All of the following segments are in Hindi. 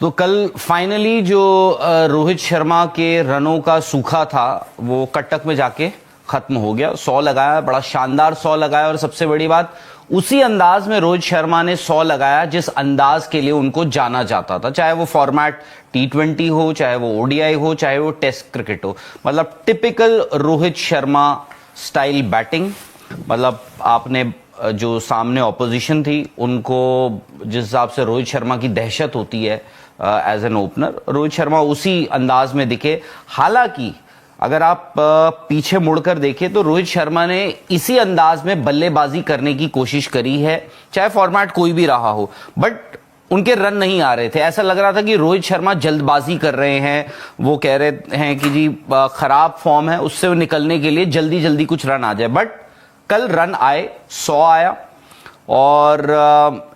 तो कल फाइनली जो रोहित शर्मा के रनों का सूखा था वो कटक में जाके खत्म हो गया। 100 लगाया, बड़ा शानदार 100 लगाया, और सबसे बड़ी बात उसी अंदाज में रोहित शर्मा ने 100 लगाया जिस अंदाज के लिए उनको जाना जाता था, चाहे वो फॉर्मेट T20 हो, चाहे वो ODI हो, चाहे वो टेस्ट क्रिकेट हो। मतलब typical Rohit Sharma style batting. मतलब आपने जो सामने ऑपोजिशन थी उनको जिस हिसाब से रोहित शर्मा की दहशत होती है as an opener, Rohit Sharma उसी अंदाज में दिखे। हालांकि अगर आप पीछे मुड़कर देखें तो रोहित शर्मा ने इसी अंदाज में बल्लेबाजी करने की कोशिश करी है, चाहे फॉर्मेट कोई भी रहा हो, बट उनके रन नहीं आ रहे थे। ऐसा लग रहा था कि रोहित शर्मा जल्दबाजी कर रहे हैं। वो कह रहे हैं कि जी खराब फॉर्म है, उससे निकलने के लिए जल्दी जल्दी कुछ रन आ जाए। बट कल रन आए, 100 आया, और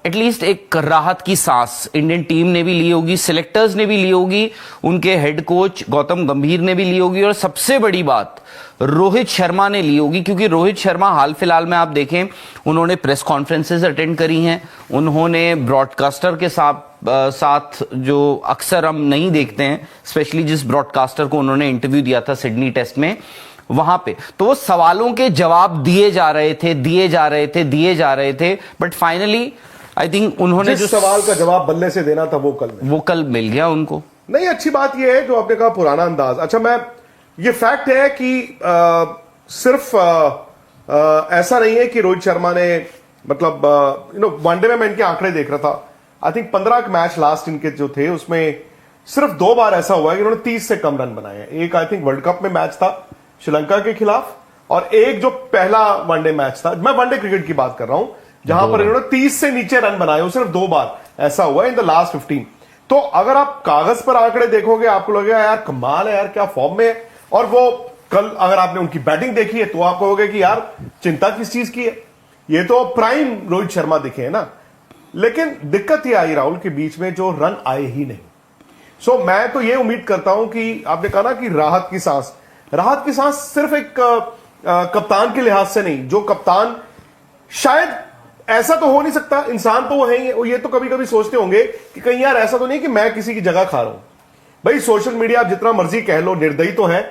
एटलीस्ट एक राहत की सांस इंडियन टीम ने भी ली होगी, सिलेक्टर्स ने भी ली होगी, उनके हेड कोच गौतम गंभीर ने भी ली होगी, और सबसे बड़ी बात रोहित शर्मा ने ली होगी। क्योंकि रोहित शर्मा हाल फिलहाल में आप देखें, उन्होंने प्रेस कॉन्फ्रेंसेस अटेंड करी हैं, उन्होंने ब्रॉडकास्टर के साथ जो अक्सर हम नहीं देखते हैं, स्पेशली जिस ब्रॉडकास्टर को उन्होंने इंटरव्यू दिया था सिडनी टेस्ट में, वहां पे तो वो सवालों के जवाब दिए जा रहे थे, बट फाइनली आई थिंक उन्होंने जो सवाल का जवाब बल्ले से देना था वो कल मिल गया उनको। नहीं, अच्छी बात ये है जो आपने कहा, पुराना अंदाज। अच्छा, मैं ये फैक्ट है कि सिर्फ ऐसा नहीं है कि रोहित शर्मा ने मतलब वनडे में मैं इनके आंकड़े देख रहा था। आई थिंक 15 मैच लास्ट इनके जो थे उसमें सिर्फ 2 बार ऐसा हुआ है कि इन्होंने 30 से कम रन बनाए। एक आई थिंक वर्ल्ड कप में मैच था श्रीलंका के खिलाफ, और एक जो पहला वनडे मैच था, मैं वनडे क्रिकेट की बात कर रहा हूं, जहां पर इन्होंने 30 से नीचे रन बनाए हो, सिर्फ 2 बार ऐसा हुआ इन द लास्ट 15। तो अगर आप कागज पर आंकड़े देखोगे आपको लगेगा यार कमाल है यार, क्या फॉर्म में है। और वो कल अगर आपने उनकी बैटिंग देखी है तो आप कहोगे कि यार चिंता किस चीज की है, ये तो प्राइम रोहित शर्मा दिखे है ना। लेकिन दिक्कत ये आई राहुल के बीच में जो रन आए ही नहीं। सो मैं तो ये उम्मीद करता हूं कि आपने कहा ना कि राहत की सांस सिर्फ एक कप्तान के लिहाज से नहीं, जो कप्तान शायद ऐसा तो हो नहीं सकता, इंसान तो वो है ही, ये तो कभी कभी सोचते होंगे कि कहीं यार ऐसा तो नहीं कि मैं किसी की जगह खा रहा हूं। भाई सोशल मीडिया आप जितना मर्जी कह लो, निर्दयी तो है,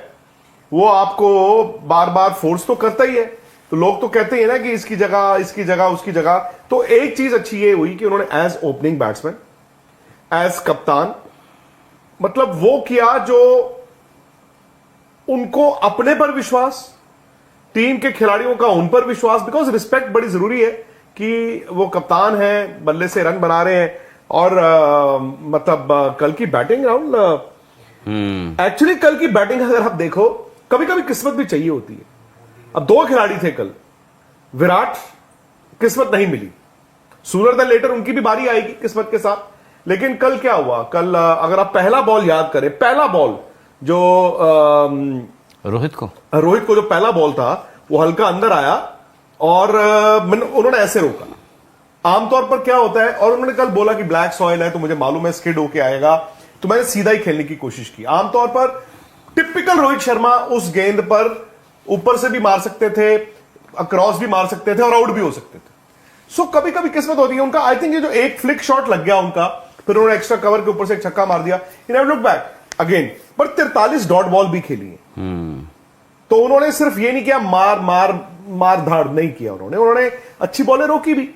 वो आपको बार बार फोर्स तो करता ही है। तो लोग तो कहते हैं ना कि इसकी जगह उसकी जगह। तो एक चीज अच्छी ये हुई कि उन्होंने एज ओपनिंग बैट्समैन, एज कप्तान, मतलब वो किया जो उनको अपने पर विश्वास, टीम के खिलाड़ियों का उन पर विश्वास, बिकॉज रिस्पेक्ट बड़ी जरूरी है कि वो कप्तान है, बल्ले से रन बना रहे हैं। और मतलब कल की बैटिंग राहुल, एक्चुअली कल की बैटिंग अगर आप देखो, कभी कभी किस्मत भी चाहिए होती है। अब 2 खिलाड़ी थे कल, विराट किस्मत नहीं मिली, सूनर देन लेटर उनकी भी बारी आएगी किस्मत के साथ। लेकिन कल क्या हुआ, कल अगर आप पहला बॉल याद करें, पहला बॉल जो रोहित को जो पहला बॉल था वो हल्का अंदर आया और उन्होंने ऐसे रोका। आमतौर पर क्या होता है, और उन्होंने कल बोला कि ब्लैक सॉइल है तो मुझे मालूम है स्किड होके आएगा, तो मैंने सीधा ही खेलने की कोशिश की। आमतौर पर टिपिकल रोहित शर्मा उस गेंद पर ऊपर से भी मार सकते थे, क्रॉस भी मार सकते थे और आउट भी हो सकते थे। सो कभी कभी किस्मत होती है उनका। आई थिंक ये जो एक फ्लिक शॉट लग गया उनका, फिर उन्होंने एक्स्ट्रा कवर के ऊपर से एक छक्का मार दिया, in have look back again, पर 43 डॉट बॉल भी खेली है। तो उन्होंने सिर्फ ये नहीं किया मार धाड़ नहीं किया, उन्होंने अच्छी बॉलें रोकी भी।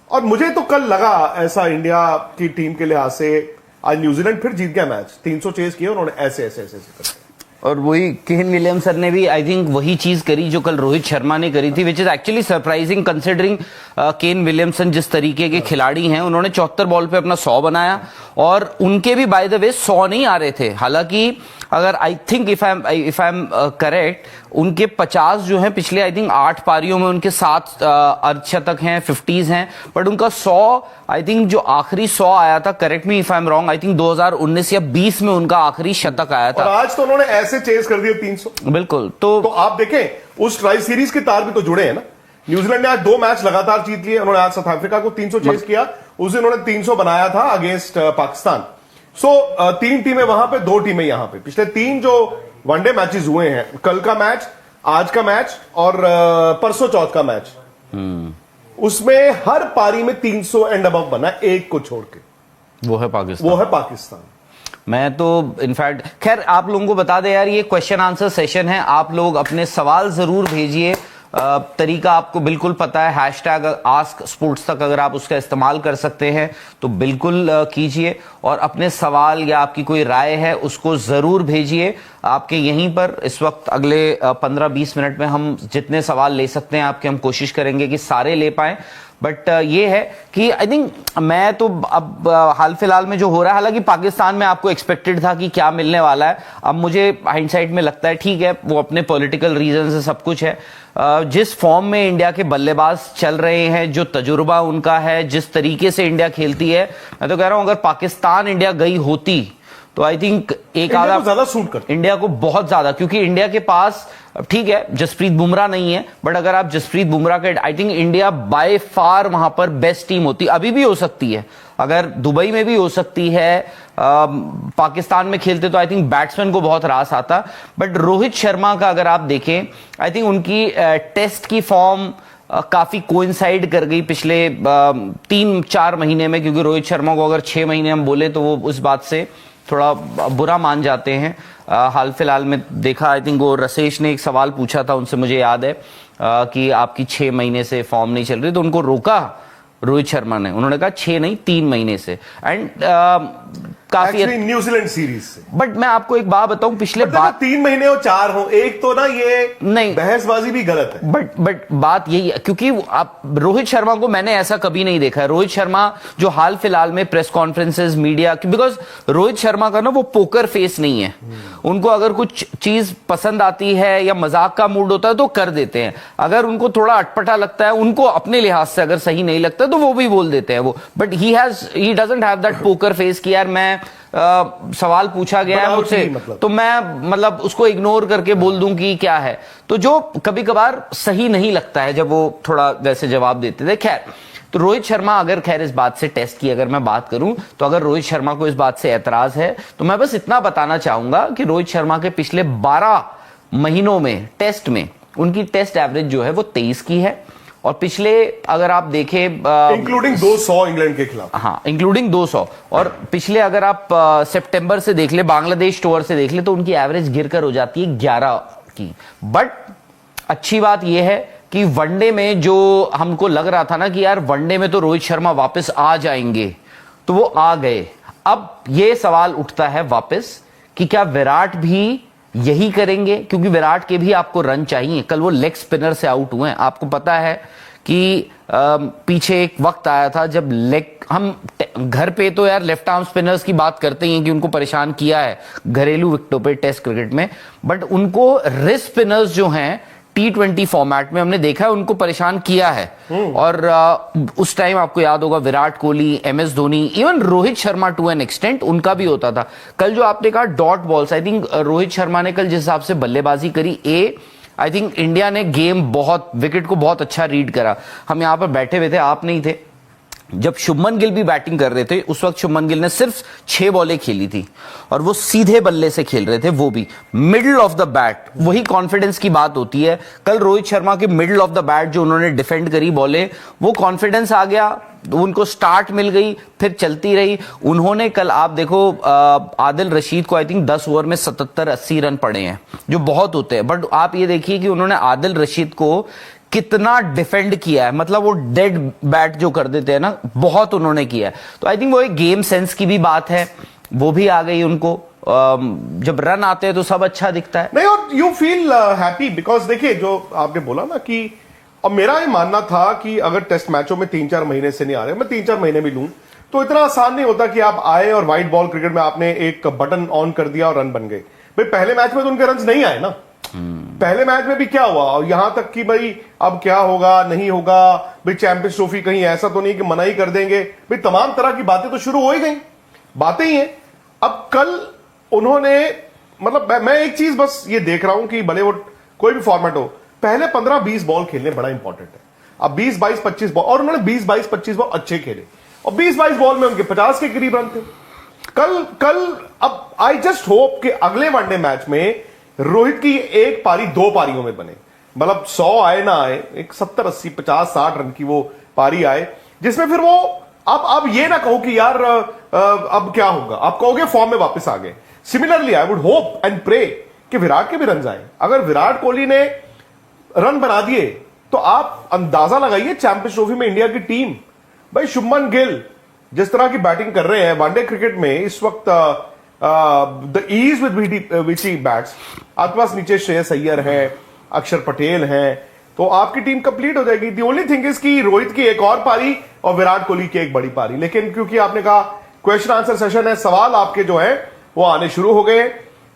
और मुझे तो कल लगा ऐसा इंडिया की टीम के लिहाज से, आज न्यूजीलैंड फिर जीत गया मैच, 300 चेज किए उन्होंने ऐसे करके। और वही केन विलियमसन ने भी आई थिंक वही चीज करी जो कल रोहित शर्मा ने करी थी, which is actually surprising considering Kane Williamson जिस तरीके के खिलाड़ी हैं। उन्होंने 74 बॉल पे अपना 100 बनाया, और उनके भी बाय द वे 100 नहीं आ रहे थे। हालांकि अगर I think if I am correct, उनके 50 जो हैं पिछले आई थिंक 8 पारियों में उनके 7 अर्धशतक हैं, 50s हैं, बट उनका 100 आई थिंक जो आखिरी 100 आया था, correct me if I am wrong, I think 2019 या 20 में उनका आखिरी शतक आया था। और आज तो उन्होंने ऐसे चेज कर दिए 300। बिल्कुल। तो आप देखें उस ट्राई सीरीज के तार भी तो जुड़े हैं ना। न्यूजीलैंड ने आज 2 मैच लगातार जीत लिए, उन्होंने आज साउथ अफ्रीका को 300 चेज किया, उस दिन उन्होंने 300 बनाया था अगेंस्ट पाकिस्तान। सो 3 टीमें वहां पे, 2 टीमें यहां पे। पिछले 3 जो वनडे मैचेस हुए हैं, कल का मैच, आज का मैच और परसों चौथ का मैच, उसमें हर पारी में 300 एंड अबव बना, एक को छोड़ के। वो है पाकिस्तान। वो है पाकिस्तान। मैं तो इनफैक्ट खैर आप लोगों को बता दें यार, ये क्वेश्चन आंसर सेशन है, आप लोग अपने सवाल जरूर भेजिए। तरीका आपको बिल्कुल पता है, हैशटैग आस्क स्पोर्ट्स तक अगर आप उसका इस्तेमाल कर सकते हैं तो बिल्कुल कीजिए, और अपने सवाल या आपकी कोई राय है उसको जरूर भेजिए। आपके यहीं पर इस वक्त अगले 15-20 मिनट में हम जितने सवाल ले सकते हैं आपके, हम कोशिश करेंगे कि सारे ले पाएं। बट ये है कि आई थिंक मैं तो अब हाल फिलहाल में जो हो रहा है, हालांकि पाकिस्तान में आपको एक्सपेक्टेड था कि क्या मिलने वाला है, अब मुझे हाइंडसाइट में लगता है ठीक है, वो अपने पॉलिटिकल रीजन से सब कुछ है। जिस फॉर्म में इंडिया के बल्लेबाज चल रहे हैं, जो तजुर्बा उनका है, जिस तरीके से इंडिया खेलती है, मैं तो कह रहा हूं अगर पाकिस्तान इंडिया गई होती तो आई थिंक एक आधा ज्यादा सूट करता इंडिया को, बहुत ज्यादा, क्योंकि इंडिया के पास ठीक है जसप्रीत बुमराह नहीं है, बट अगर आप जसप्रीत बुमराह के, आई थिंक इंडिया बाय फार वहां पर बेस्ट टीम होती, अभी भी हो सकती है, अगर दुबई में भी हो सकती है, पाकिस्तान में खेलते तो आई थिंक बैट्समैन को बहुत रास आता। बट रोहित शर्मा का अगर आप देखें, आई थिंक उनकी टेस्ट की फॉर्म काफी कोइंसाइड कर गई पिछले 3-4 महीने में, क्योंकि रोहित शर्मा को अगर 6 महीने हम बोले तो वो उस बात से थोड़ा बुरा मान जाते हैं। हाल फिलहाल में देखा, आई थिंक वो रसेश ने एक सवाल पूछा था उनसे, मुझे याद है कि आपकी 6 महीने से फॉर्म नहीं चल रही, तो उनको रोका रोहित शर्मा ने, उन्होंने कहा 6 नहीं 3 महीने से, एंड काफी न्यूजीलैंड सीरीज से। बट मैं आपको एक बात बताऊं, पिछले 3 महीने और 4 हो, एक तो ना ये नहीं, बहसबाजी भी गलत है। बट बात यही है, क्योंकि आप रोहित शर्मा को मैंने ऐसा कभी नहीं देखा है। रोहित शर्मा जो हाल फिलहाल में press conferences, media, because Rohit Sharma का ना वो पोकर फेस नहीं है, उनको अगर कुछ चीज पसंद आती है या मजाक का मूड होता है तो कर देते हैं, अगर उनको थोड़ा अटपटा लगता है, उनको अपने लिहाज से अगर सही नहीं लगता तो वो भी बोल देते हैं वो। But he doesn't have that poker face कि यार मैं सवाल पूछा गया है मुझसे तो मैं मतलब उसको इग्नोर करके बोल दूं कि क्या है, तो जो कभी कभार सही नहीं लगता है जब वो थोड़ा वैसे जवाब देते थे। खैर, तो रोहित शर्मा अगर खैर इस बात से टेस्ट की अगर मैं बात करूं तो अगर रोहित शर्मा को इस बात से एतराज है तो मैं बस इतना बताना चाहूंगा कि रोहित शर्मा के पिछले 12 महीनों में टेस्ट में उनकी टेस्ट एवरेज जो है वो 23 की है, और पिछले अगर आप देखें इंक्लूडिंग 200 इंग्लैंड के खिलाफ, हाँ इंक्लूडिंग 200, और पिछले अगर आप सितंबर से देख ले, बांग्लादेश टूर से देख ले, तो उनकी एवरेज गिरकर हो जाती है 11 की। बट अच्छी बात यह है कि वनडे में जो हमको लग रहा था ना कि यार वनडे में तो रोहित शर्मा वापस आ जाएंगे, तो वो आ गए। अब ये सवाल उठता है वापस कि क्या विराट भी यही करेंगे, क्योंकि विराट के भी आपको रन चाहिए। कल वो लेग स्पिनर से आउट हुए हैं, आपको पता है कि पीछे एक वक्त आया था जब हम घर पे तो यार लेफ्ट आर्म स्पिनर्स की बात करते ही हैं कि उनको परेशान किया है घरेलू विकेटों पे टेस्ट क्रिकेट में, बट उनको रिस्ट स्पिनर्स जो हैं T20 फॉर्मेट में हमने देखा है उनको परेशान किया है। और उस टाइम आपको याद होगा Virat Kohli, MS Dhoni, even Rohit Sharma to an extent उनका भी होता था। कल जो आपने कहा dot balls, I think Rohit Sharma ने कल जिस हिसाब से बल्लेबाजी करी, आई थिंक इंडिया ने गेम बहुत, विकेट को बहुत अच्छा रीड करा। हम यहां पर बैठे हुए थे, आप नहीं थे, जब शुभमन गिल भी बैटिंग कर रहे थे उस वक्त शुभमन गिल ने सिर्फ 6 बॉलें खेली थी और वो सीधे बल्ले से खेल रहे थे, वो भी मिडिल ऑफ द बैट। वही कॉन्फिडेंस की बात होती है। कल रोहित शर्मा के मिडिल ऑफ द बैट जो उन्होंने डिफेंड करी बॉलें, वो कॉन्फिडेंस आ गया, उनको स्टार्ट मिल गई, फिर चलती रही। उन्होंने कल आप देखो आदिल रशीद को आई थिंक 10 ओवर में 77-80 रन पड़े हैं, जो बहुत होते हैं, बट आप ये देखिए कि उन्होंने आदिल रशीद को कितना डिफेंड किया है, मतलब वो डेड बैट जो कर देते हैं ना, बहुत उन्होंने किया है। तो आई थिंक वो एक गेम सेंस की भी बात है, वो भी आ गई उनको। जब रन आते हैं तो सब अच्छा दिखता है। नहीं, और यू फील हैप्पी बिकॉज देखिए जो आपने बोला ना कि, और मेरा ये मानना था कि अगर टेस्ट मैचों में 3-4 महीने से नहीं आ रहे, मैं 3-4 महीने भी लूं तो इतना आसान नहीं होता कि आप आए और व्हाइट बॉल क्रिकेट में आपने एक बटन ऑन कर दिया और रन बन गए। भाई पहले मैच में तो उनके रन नहीं आए ना, पहले मैच में भी क्या हुआ, और यहां तक कि भाई अब क्या होगा नहीं होगा, भाई चैंपियंस ट्रॉफी कहीं ऐसा तो नहीं कि मना ही कर देंगे, भाई तमाम तरह की बातें तो शुरू हो ही गई, बातें ही हैं। अब कल उन्होंने, मतलब मैं एक चीज बस ये देख रहा हूं कि भले वो कोई भी फॉर्मेट हो, पहले 15-20 बॉल खेलने बड़ा इंपॉर्टेंट है। अब 20-22-25 बॉल, और उन्होंने 20-22-25 बॉल अच्छे खेले, और 20-22 बॉल में उनके 50 के करीब रन थे कल। अब आई जस्ट होप कि अगले वनडे मैच में रोहित की एक पारी 2 पारियों में बने, मतलब 100 आए ना आए, एक 70-80-50-60 रन की वो पारी आए, जिसमें फिर वो अब ये ना कहो कि यार अब क्या होगा, आप कहोगे फॉर्म में वापस आ गए। Similarly I would hope and pray कि विराट के भी रन आए। अगर विराट कोहली ने रन बना दिए तो आप अंदाजा लगाइए चैंपियंस ट्रॉफी में इंडिया की टीम, भाई शुभमन गिल जिस तरह की बैटिंग कर रहे हैं वनडे क्रिकेट में इस वक्त, the ease with which he bats, आपके पास नीचे श्रेयस अय्यर है, अक्षर पटेल है, तो आपकी टीम कंप्लीट हो जाएगी। दी ओनली थिंग इज कि रोहित की एक और पारी और विराट कोहली की एक बड़ी पारी। लेकिन क्योंकि आपने कहा क्वेश्चन आंसर सेशन है, सवाल आपके जो है वो आने शुरू हो गए।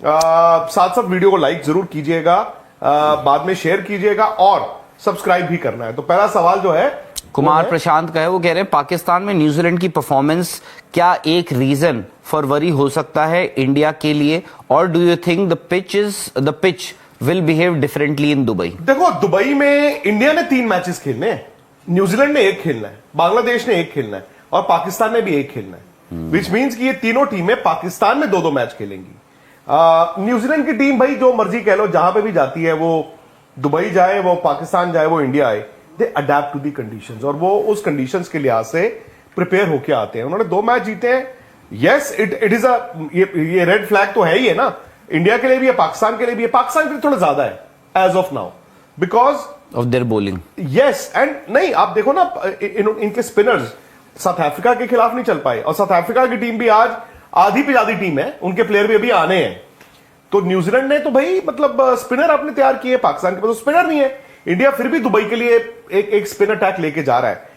साथ साथ वीडियो को लाइक जरूर कीजिएगा, बाद में शेयर कीजिएगा और सब्सक्राइब भी करना है। तो पहला सवाल जो है कुमार प्रशांत का है, वो कह रहे हैं पाकिस्तान में न्यूजीलैंड की परफॉर्मेंस क्या एक रीजन फॉर वरी हो सकता है इंडिया के लिए, और do you think the pitch will behave differently in Dubai? देखो, दुबई में इंडिया ने 3 मैचेस खेलने हैं, न्यूजीलैंड ने 1 खेलना है, बांग्लादेश ने 1 खेलना है और पाकिस्तान ने भी 1 खेलना है, विच मीन्स कि ये तीनों टीमें पाकिस्तान में 2-2 मैच खेलेंगी। न्यूजीलैंड की टीम भाई जो मर्जी कह लो, जहां पे भी जाती है, वो दुबई जाए, वो पाकिस्तान जाए, वो इंडिया आए, they adapt to the conditions और वो उस कंडीशंस के लिहाज से प्रिपेयर होके आते हैं। उन्होंने 2 मैच जीते हैं। यस, इट इज ये रेड फ्लैग तो है ही है ना, इंडिया के लिए भी है, पाकिस्तान के लिए भी है। पाकिस्तान के लिए थोड़ा ज्यादा है as of now because of their bowling. Yes, and नहीं, आप देखो ना इनके स्पिनर्स साउथ अफ्रीका के खिलाफ नहीं चल पाए और साउथ अफ्रीका की टीम भी आज आधी पे ज्यादा टीम है, उनके प्लेयर भी अभी आने हैं। तो न्यूजीलैंड ने तो भाई मतलब स्पिनर आपने तैयार किए, पाकिस्तान के पास स्पिनर नहीं है। इंडिया फिर भी दुबई के लिए एक स्पिन अटैक लेके जा रहा है।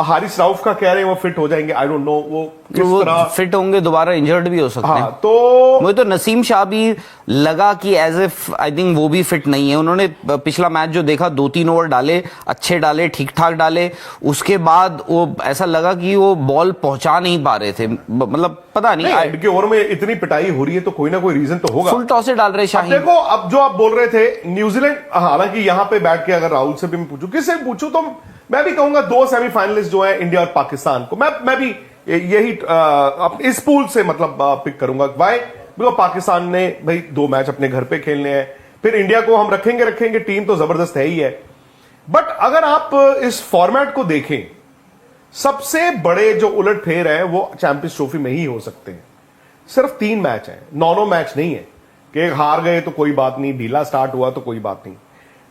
हारिस राउफ का कह रहे हैं वो फिट हो जाएंगे, आई डोंट नो वो किस तरह फिट होंगे, दोबारा इंजर्ड भी हो सकते हैं। तो मुझे तो नसीम शाह भी लगा कि एज इफ आई थिंक वो भी फिट नहीं है। उन्होंने पिछला मैच जो देखा 2-3 ओवर डाले, अच्छे डाले, ठीक ठाक डाले, उसके बाद वो ऐसा लगा कि वो बॉल पहुंचा नहीं पा रहे थे, मतलब पता नहीं इनके ओवर में इतनी पिटाई हो रही है तो कोई ना कोई रीजन तो होगा। फुल टॉस से डाल रहे शाहीन। देखो, अब जो आप बोल रहे थे न्यूजीलैंड, हालांकि यहां पे बैठ के अगर राहुल से भी मैं पूछूं, किससे पूछूं, तो मैं भी कहूंगा 2 सेमीफाइनलिस्ट जो है इंडिया और पाकिस्तान को, मैं भी यही इस पूल से मतलब पिक करूंगा। वाई? बिकॉज पाकिस्तान ने भाई 2 मैच अपने घर पे खेलने हैं, फिर इंडिया को हम रखेंगे, टीम तो जबरदस्त है ही है। बट अगर आप इस फॉर्मेट को देखें, सबसे बड़े जो उलटफेर है वो चैंपियंस ट्रॉफी में ही हो सकते हैं। सिर्फ 3 मैच है, 9 मैच नहीं है कि हार गए तो कोई बात नहीं, ढीला स्टार्ट हुआ तो कोई बात नहीं।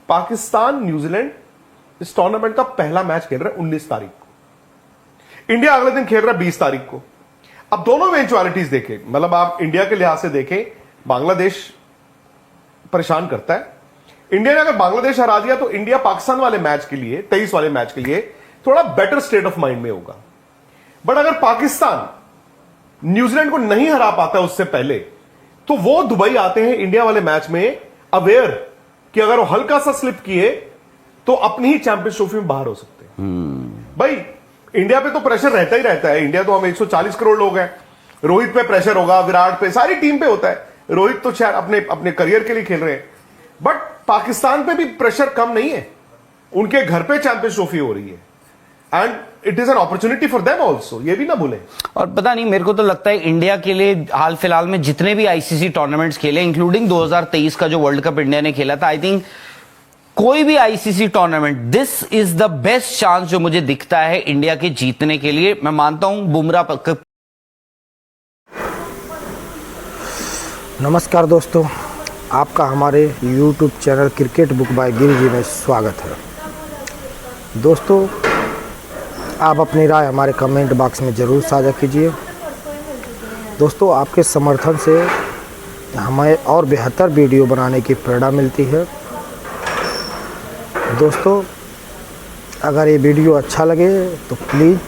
पाकिस्तान न्यूजीलैंड इस टूर्नामेंट का पहला मैच खेल रहा है 19 तारीख को, इंडिया अगले दिन खेल रहा है 20 तारीख को। अब दोनों इवेंचुअलिटीज देखें, मतलब आप इंडिया के लिहाज से देखें, बांग्लादेश परेशान करता है। इंडिया ने अगर बांग्लादेश हरा दिया तो इंडिया पाकिस्तान वाले मैच के लिए, 23 वाले मैच के लिए थोड़ा बेटर स्टेट ऑफ माइंड में होगा। बट अगर पाकिस्तान न्यूजीलैंड को नहीं हरा पाता उससे पहले, तो वो दुबई आते हैं इंडिया वाले मैच में अवेयर कि अगर वो हल्का सा स्लिप किए तो अपनी ही चैंपियंस ट्रॉफी में बाहर हो सकते हैं। भाई इंडिया पे तो प्रेशर रहता ही रहता है, इंडिया तो हम 140 करोड़ लोग हैं, रोहित पे प्रेशर होगा, विराट पे, सारी टीम पे होता है। रोहित तो शायद अपने करियर के लिए खेल रहे हैं, बट पाकिस्तान पे भी प्रेशर कम नहीं है, उनके घर पे चैंपियंस ट्रॉफी हो रही है and it is an opportunity for them also, ये भी ना भूलें। और पता नहीं, मेरे को तो लगता है इंडिया के लिए हाल फिलहाल में जितने भी आईसीसी टूर्नामेंट्स खेले, इंक्लूडिंग 2023 का जो वर्ल्ड कप इंडिया ने खेला था, आई थिंक कोई भी ICC tournament, this is the best chance जो मुझे दिखता है इंडिया के जीतने के लिए। मैं मानता हूं बुमराह। नमस्कार दोस्तों, आपका हमारे YouTube channel cricket book by Giri ji में स्वागत है। दोस्तों, आप अपनी राय हमारे कमेंट बॉक्स में ज़रूर साझा कीजिए। दोस्तों, आपके समर्थन से हमें और बेहतर वीडियो बनाने की प्रेरणा मिलती है। दोस्तों, अगर ये वीडियो अच्छा लगे तो प्लीज़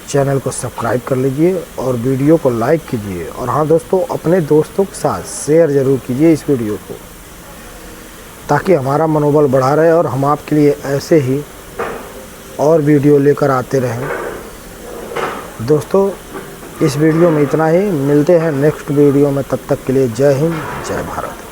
चैनल को सब्सक्राइब कर लीजिए और वीडियो को लाइक कीजिए। और हाँ दोस्तों, अपने दोस्तों के साथ शेयर ज़रूर कीजिए इस वीडियो को, ताकि हमारा मनोबल बढ़ा रहे और हम आपके लिए ऐसे ही और वीडियो लेकर आते रहें। दोस्तों, इस वीडियो में इतना ही, मिलते हैं नेक्स्ट वीडियो में, तब तक के लिए जय हिंद, जय भारत।